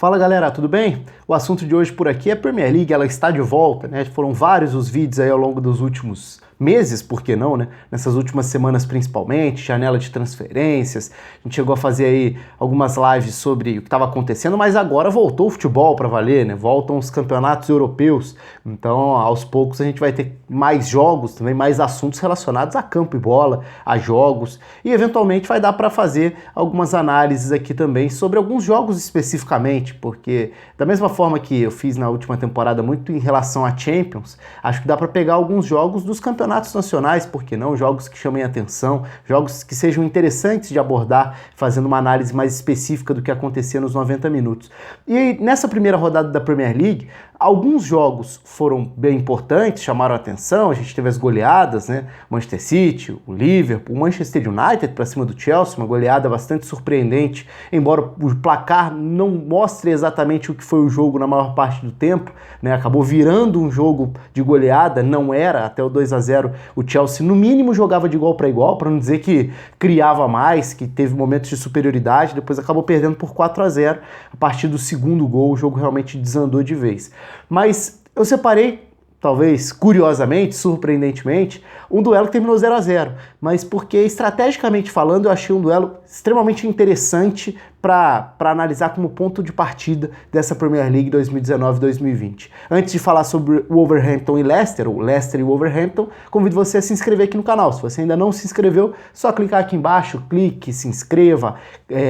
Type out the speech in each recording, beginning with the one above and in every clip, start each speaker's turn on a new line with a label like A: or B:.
A: Fala galera, tudo bem? O assunto de hoje por aqui é a Premier League, ela está de volta, né? Foram vários os vídeos aí ao longo dos últimos meses, por que não, né? Nessas últimas semanas principalmente, janela de transferências, a gente chegou a fazer aí algumas lives sobre o que estava acontecendo, mas agora voltou o futebol para valer, né? Voltam os campeonatos europeus, então aos poucos a gente vai ter mais jogos, também mais assuntos relacionados a campo e bola, a jogos, e eventualmente vai dar para fazer algumas análises aqui também sobre alguns jogos especificamente, porque da mesma forma que eu fiz na última temporada muito em relação a Champions, acho que dá para pegar alguns jogos dos campeonatos nacionais, por que não? Jogos que chamem atenção, jogos que sejam interessantes de abordar, fazendo uma análise mais específica do que acontecia nos 90 minutos. E nessa primeira rodada da Premier League, alguns jogos foram bem importantes, chamaram a atenção, a gente teve as goleadas, né? Manchester City, o Liverpool, o Manchester United para cima do Chelsea, uma goleada bastante surpreendente, embora o placar não mostre exatamente o que foi o jogo na maior parte do tempo, né? Acabou virando um jogo de goleada, não era, até o 2-0 o Chelsea no mínimo jogava de igual para igual, para não dizer que criava mais, que teve momentos de superioridade, depois acabou perdendo por 4-0, a partir do segundo gol o jogo realmente desandou de vez. Mas eu separei, talvez curiosamente, surpreendentemente, um duelo que terminou 0-0, mas porque estrategicamente falando eu achei um duelo extremamente interessante para analisar como ponto de partida dessa Premier League 2019-2020. Antes de falar sobre o Wolverhampton e Leicester, o Leicester e o Wolverhampton, convido você a se inscrever aqui no canal. Se você ainda não se inscreveu, só clicar aqui embaixo, clique, se inscreva,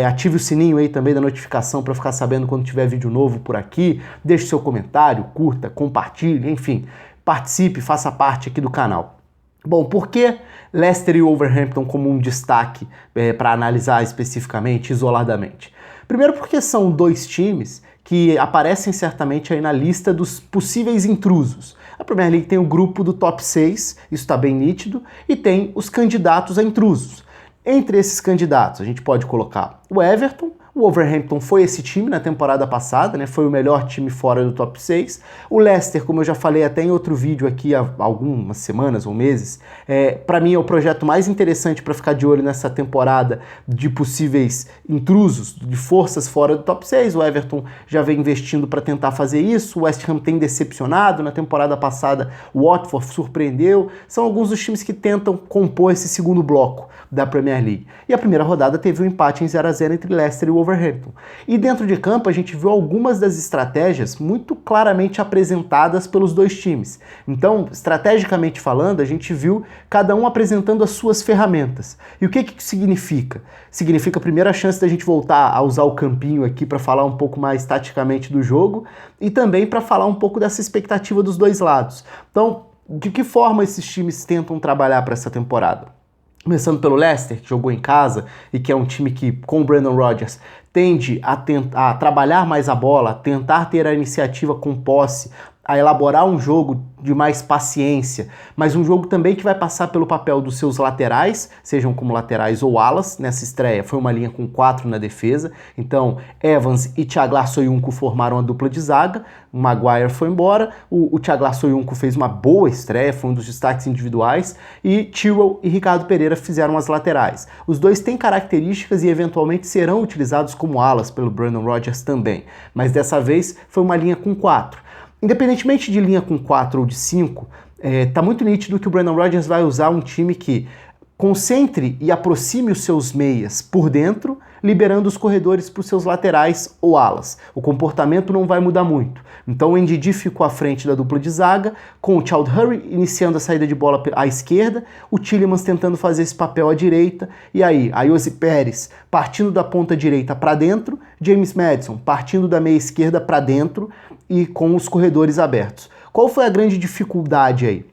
A: ative o sininho aí também da notificação para ficar sabendo quando tiver vídeo novo por aqui, deixe seu comentário, curta, compartilhe, enfim, participe, faça parte aqui do canal. Bom, por que Leicester e Wolverhampton como um destaque para analisar especificamente, isoladamente? Primeiro porque são dois times que aparecem certamente aí na lista dos possíveis intrusos. A Premier League tem o grupo do top 6, isso está bem nítido, e tem os candidatos a intrusos. Entre esses candidatos, a gente pode colocar o Everton. O Wolverhampton foi esse time na temporada passada, né? Foi o melhor time fora do top 6. O Leicester, como eu já falei até em outro vídeo aqui há algumas semanas ou meses, para mim é o projeto mais interessante para ficar de olho nessa temporada de possíveis intrusos, de forças fora do top 6. O Everton já vem investindo para tentar fazer isso. O West Ham tem decepcionado. Na temporada passada, o Watford surpreendeu. São alguns dos times que tentam compor esse segundo bloco da Premier League. E a primeira rodada teve um empate em 0-0 entre Leicester e Wolverhampton. E dentro de campo a gente viu algumas das estratégias muito claramente apresentadas pelos dois times. Então, estrategicamente falando, a gente viu cada um apresentando as suas ferramentas. E o que que significa? Significa primeiro a chance da gente voltar a usar o campinho aqui para falar um pouco mais taticamente do jogo e também para falar um pouco dessa expectativa dos dois lados. Então, de que forma esses times tentam trabalhar para essa temporada? Começando pelo Leicester, que jogou em casa e que é um time que, com o Brendan Rodgers, tende a trabalhar mais a bola, a tentar ter a iniciativa com posse, a elaborar um jogo de mais paciência, mas um jogo também que vai passar pelo papel dos seus laterais, sejam como laterais ou alas. Nessa estreia foi uma linha com 4 na defesa, então Evans e Çağlar Soyuncu formaram a dupla de zaga, o Maguire foi embora, o Çağlar Soyuncu fez uma boa estreia, foi um dos destaques individuais, e Chilwell e Ricardo Pereira fizeram as laterais. Os dois têm características e eventualmente serão utilizados como alas pelo Brendan Rodgers também, mas dessa vez foi uma linha com 4. Independentemente de linha com 4 ou de 5, tá muito nítido que o Brendan Rodgers vai usar um time que concentre e aproxime os seus meias por dentro, liberando os corredores para os seus laterais ou alas. O comportamento não vai mudar muito. Então o Ndidi ficou à frente da dupla de zaga, com o Chowdhury iniciando a saída de bola à esquerda, o Tielemans tentando fazer esse papel à direita, e aí Ayoze Pérez partindo da ponta direita para dentro, James Maddison partindo da meia esquerda para dentro e com os corredores abertos. Qual foi a grande dificuldade aí?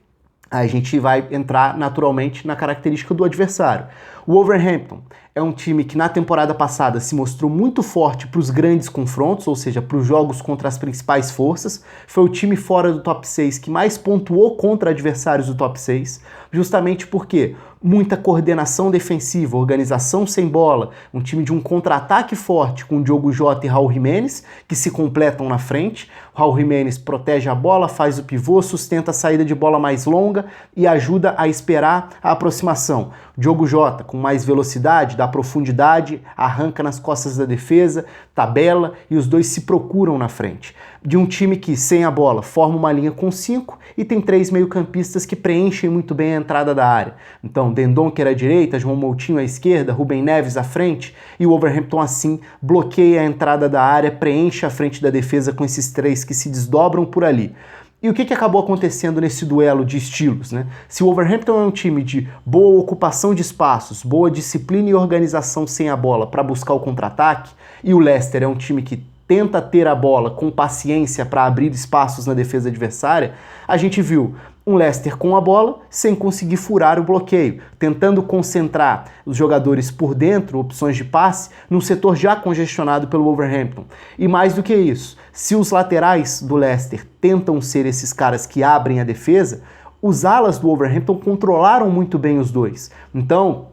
A: A gente vai entrar naturalmente na característica do adversário. O Wolverhampton é um time que na temporada passada se mostrou muito forte para os grandes confrontos, ou seja, para os jogos contra as principais forças. Foi o time fora do top 6 que mais pontuou contra adversários do top 6, justamente porque muita coordenação defensiva, organização sem bola, um time de um contra-ataque forte com Diogo Jota e Raul Jimenez, que se completam na frente. O Raul Jimenez protege a bola, faz o pivô, sustenta a saída de bola mais longa e ajuda a esperar a aproximação. Diogo Jota com com mais velocidade, dá profundidade, arranca nas costas da defesa, tabela e os dois se procuram na frente. De um time que, sem a bola, forma uma linha com 5 e tem 3 meio-campistas que preenchem muito bem a entrada da área. Então, Dendoncker à direita, João Moutinho à esquerda, Rubem Neves à frente e o Wolverhampton assim bloqueia a entrada da área, preenche a frente da defesa com esses 3 que se desdobram por ali. E o que acabou acontecendo nesse duelo de estilos, né? Se o Wolverhampton é um time de boa ocupação de espaços, boa disciplina e organização sem a bola para buscar o contra-ataque, e o Leicester é um time que tenta ter a bola com paciência para abrir espaços na defesa adversária, a gente viu um Leicester com a bola sem conseguir furar o bloqueio, tentando concentrar os jogadores por dentro, opções de passe, num setor já congestionado pelo Wolverhampton. E mais do que isso, se os laterais do Leicester tentam ser esses caras que abrem a defesa, os alas do Wolverhampton controlaram muito bem os dois. Então,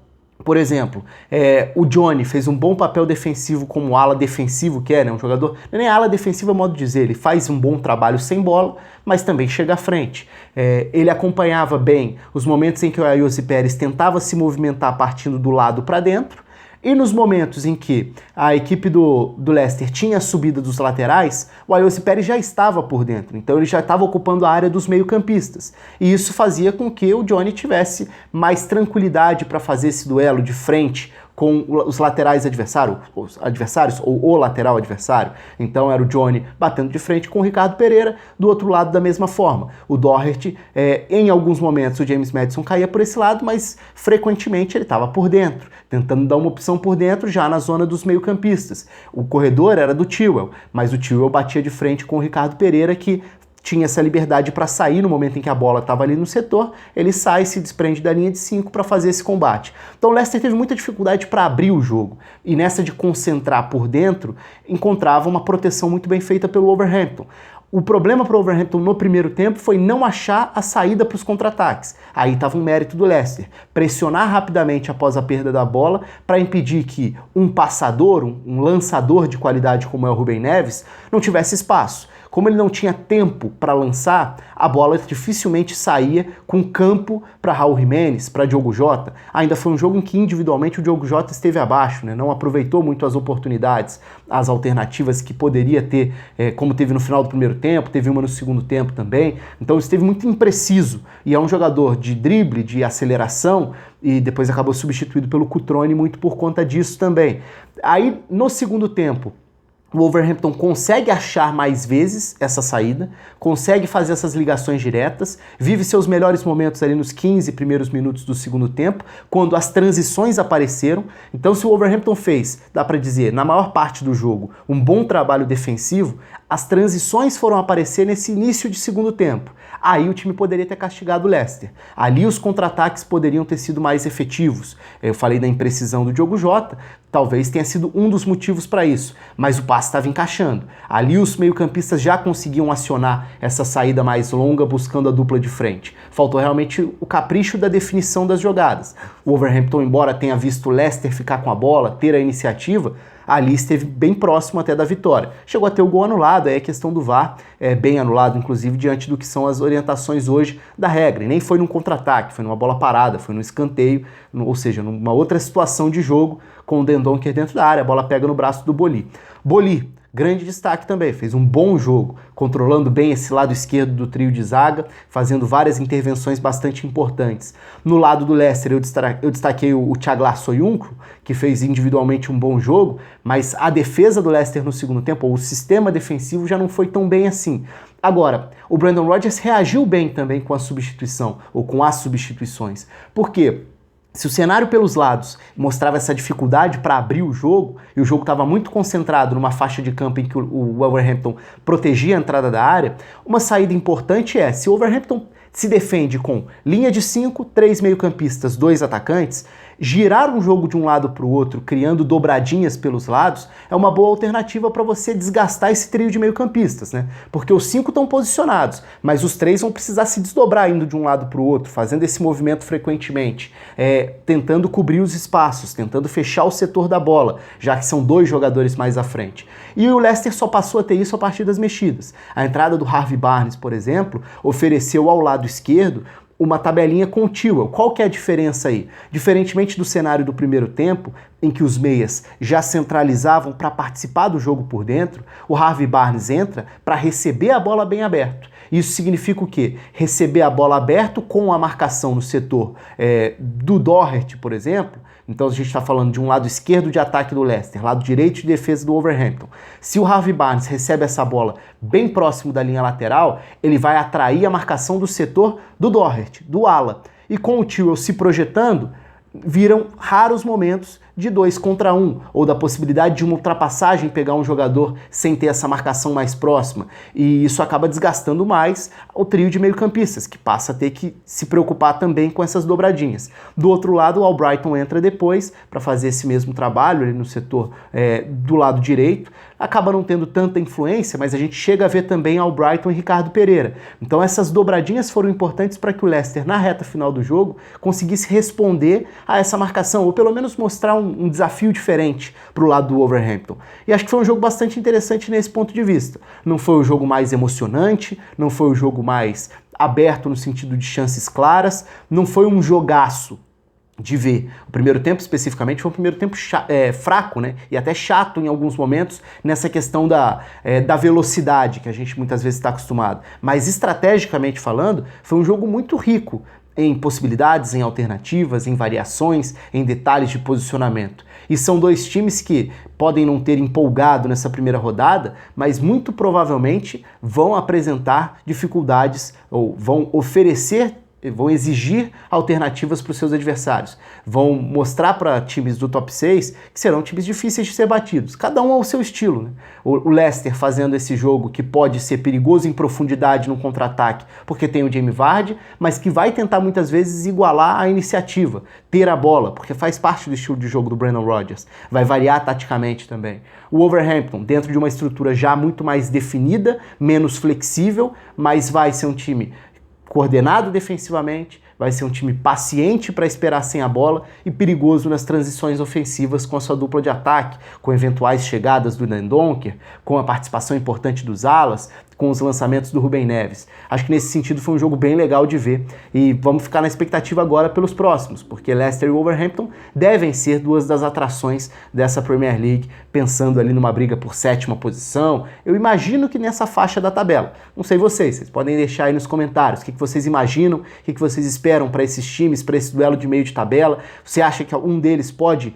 A: por exemplo, o Johnny fez um bom papel defensivo como ala defensivo que é, né? Um jogador, não é nem ala defensiva, é modo de dizer, ele faz um bom trabalho sem bola, mas também chega à frente. Ele acompanhava bem os momentos em que o Ayoze Pérez tentava se movimentar partindo do lado para dentro, e nos momentos em que a equipe do Leicester tinha a subida dos laterais, o Ayoze Pérez já estava por dentro, então ele já estava ocupando a área dos meio-campistas. E isso fazia com que o Johnny tivesse mais tranquilidade para fazer esse duelo de frente com os laterais adversários, ou o lateral adversário. Então era o Johnny batendo de frente com o Ricardo Pereira, do outro lado da mesma forma. O Doherty, em alguns momentos o James Maddison caía por esse lado, mas frequentemente ele estava por dentro, tentando dar uma opção por dentro já na zona dos meio-campistas. O corredor era do Chilwell, mas o Chilwell batia de frente com o Ricardo Pereira, que tinha essa liberdade para sair no momento em que a bola estava ali no setor, ele sai, se desprende da linha de 5 para fazer esse combate. Então o Leicester teve muita dificuldade para abrir o jogo, e nessa de concentrar por dentro, encontrava uma proteção muito bem feita pelo Wolverhampton. O problema para o Wolverhampton no primeiro tempo foi não achar a saída para os contra-ataques. Aí estava um mérito do Leicester. Pressionar rapidamente após a perda da bola para impedir que um passador, um lançador de qualidade como é o Rubem Neves, não tivesse espaço. Como ele não tinha tempo para lançar, a bola dificilmente saía com campo para Raul Jiménez, para Diogo Jota. Ainda foi um jogo em que individualmente o Diogo Jota esteve abaixo, né? Não aproveitou muito as oportunidades, as alternativas que poderia ter, como teve no final do primeiro tempo, teve uma no segundo tempo também. Então esteve muito impreciso, e é um jogador de drible, de aceleração, e depois acabou substituído pelo Cutrone muito por conta disso também. Aí no segundo tempo, o Wolverhampton consegue achar mais vezes essa saída, consegue fazer essas ligações diretas, vive seus melhores momentos ali nos 15 primeiros minutos do segundo tempo, quando as transições apareceram. Então, se o Wolverhampton fez, dá para dizer, na maior parte do jogo, um bom trabalho defensivo, as transições foram aparecer nesse início de segundo tempo. Aí o time poderia ter castigado o Leicester. Ali os contra-ataques poderiam ter sido mais efetivos. Eu falei da imprecisão do Diogo Jota, talvez tenha sido um dos motivos para isso, mas o passe estava encaixando. Ali os meio-campistas já conseguiam acionar essa saída mais longa buscando a dupla de frente. Faltou realmente o capricho da definição das jogadas. O Wolverhampton, embora tenha visto o Leicester ficar com a bola, ter a iniciativa, ali esteve bem próximo até da vitória. Chegou a ter o gol anulado, aí a questão do VAR é bem anulado, inclusive, diante do que são as orientações hoje da regra. E nem foi num contra-ataque, foi numa bola parada, foi num escanteio, ou seja, numa outra situação de jogo, com o Dendoncker dentro da área, a bola pega no braço do Boly. Boly, grande destaque também, fez um bom jogo, controlando bem esse lado esquerdo do trio de zaga, fazendo várias intervenções bastante importantes. No lado do Leicester eu destaquei o Çağlar Soyuncu, que fez individualmente um bom jogo, mas a defesa do Leicester no segundo tempo, ou o sistema defensivo, já não foi tão bem assim. Agora, o Brendan Rodgers reagiu bem também com a substituição, ou com as substituições. Por quê? Se o cenário pelos lados mostrava essa dificuldade para abrir o jogo, e o jogo estava muito concentrado numa faixa de campo em que o Wolverhampton protegia a entrada da área, uma saída importante é, se o Wolverhampton se defende com linha de 5, 3 meio-campistas, 2 atacantes, girar um jogo de um lado para o outro, criando dobradinhas pelos lados, é uma boa alternativa para você desgastar esse trio de meio-campistas, né? Porque os 5 estão posicionados, mas os 3 vão precisar se desdobrar indo de um lado para o outro, fazendo esse movimento frequentemente, tentando cobrir os espaços, tentando fechar o setor da bola, já que são 2 jogadores mais à frente. E o Leicester só passou a ter isso a partir das mexidas. A entrada do Harvey Barnes, por exemplo, ofereceu ao lado esquerdo uma tabelinha com o Chilwell. Qual que é a diferença aí? Diferentemente do cenário do primeiro tempo, em que os meias já centralizavam para participar do jogo por dentro, o Harvey Barnes entra para receber a bola bem aberto. Isso significa o quê? Receber a bola aberto com a marcação no setor do Doherty, por exemplo. Então a gente está falando de um lado esquerdo de ataque do Leicester, lado direito de defesa do Wolverhampton. Se o Harvey Barnes recebe essa bola bem próximo da linha lateral, ele vai atrair a marcação do setor do Doherty, do ala. E com o Chilwell se projetando, viram raros momentos de 2 contra 1, ou da possibilidade de uma ultrapassagem pegar um jogador sem ter essa marcação mais próxima. E isso acaba desgastando mais o trio de meio-campistas, que passa a ter que se preocupar também com essas dobradinhas. Do outro lado, o Albrighton entra depois para fazer esse mesmo trabalho ali no setor do lado direito. Acaba não tendo tanta influência, mas a gente chega a ver também Albrighton e Ricardo Pereira. Então essas dobradinhas foram importantes para que o Leicester, na reta final do jogo, conseguisse responder a essa marcação, ou pelo menos mostrar um desafio diferente para o lado do Wolverhampton. E acho que foi um jogo bastante interessante nesse ponto de vista. Não foi o jogo mais emocionante, não foi o jogo mais aberto no sentido de chances claras, não foi um jogaço de ver. O primeiro tempo, especificamente, foi um primeiro tempo fraco, né? E até chato em alguns momentos, nessa questão da velocidade, que a gente muitas vezes está acostumado. Mas, estrategicamente falando, foi um jogo muito rico em possibilidades, em alternativas, em variações, em detalhes de posicionamento. E são dois times que podem não ter empolgado nessa primeira rodada, mas muito provavelmente vão apresentar dificuldades ou vão exigir alternativas para os seus adversários. Vão mostrar para times do top 6 que serão times difíceis de ser batidos. Cada um ao seu estilo, né? O Leicester fazendo esse jogo que pode ser perigoso em profundidade no contra-ataque, porque tem o Jamie Vardy, mas que vai tentar muitas vezes igualar a iniciativa, ter a bola, porque faz parte do estilo de jogo do Brendan Rodgers. Vai variar taticamente também. O Wolverhampton, dentro de uma estrutura já muito mais definida, menos flexível, mas vai ser um time coordenado defensivamente, vai ser um time paciente para esperar sem a bola e perigoso nas transições ofensivas com a sua dupla de ataque, com eventuais chegadas do Dendoncker, com a participação importante dos alas, com os lançamentos do Rubem Neves. Acho que nesse sentido foi um jogo bem legal de ver e vamos ficar na expectativa agora pelos próximos, porque Leicester e Wolverhampton devem ser duas das atrações dessa Premier League, pensando ali numa briga por 7ª posição. Eu imagino que nessa faixa da tabela. Não sei vocês podem deixar aí nos comentários o que vocês imaginam, o que vocês esperam para esses times, para esse duelo de meio de tabela. Você acha que algum deles pode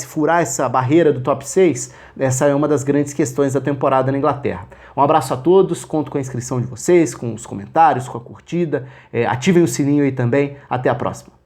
A: furar essa barreira do top 6? Essa é uma das grandes questões da temporada na Inglaterra. Um abraço a todos, conto com a inscrição de vocês, com os comentários, com a curtida. Ativem o sininho aí também. Até a próxima.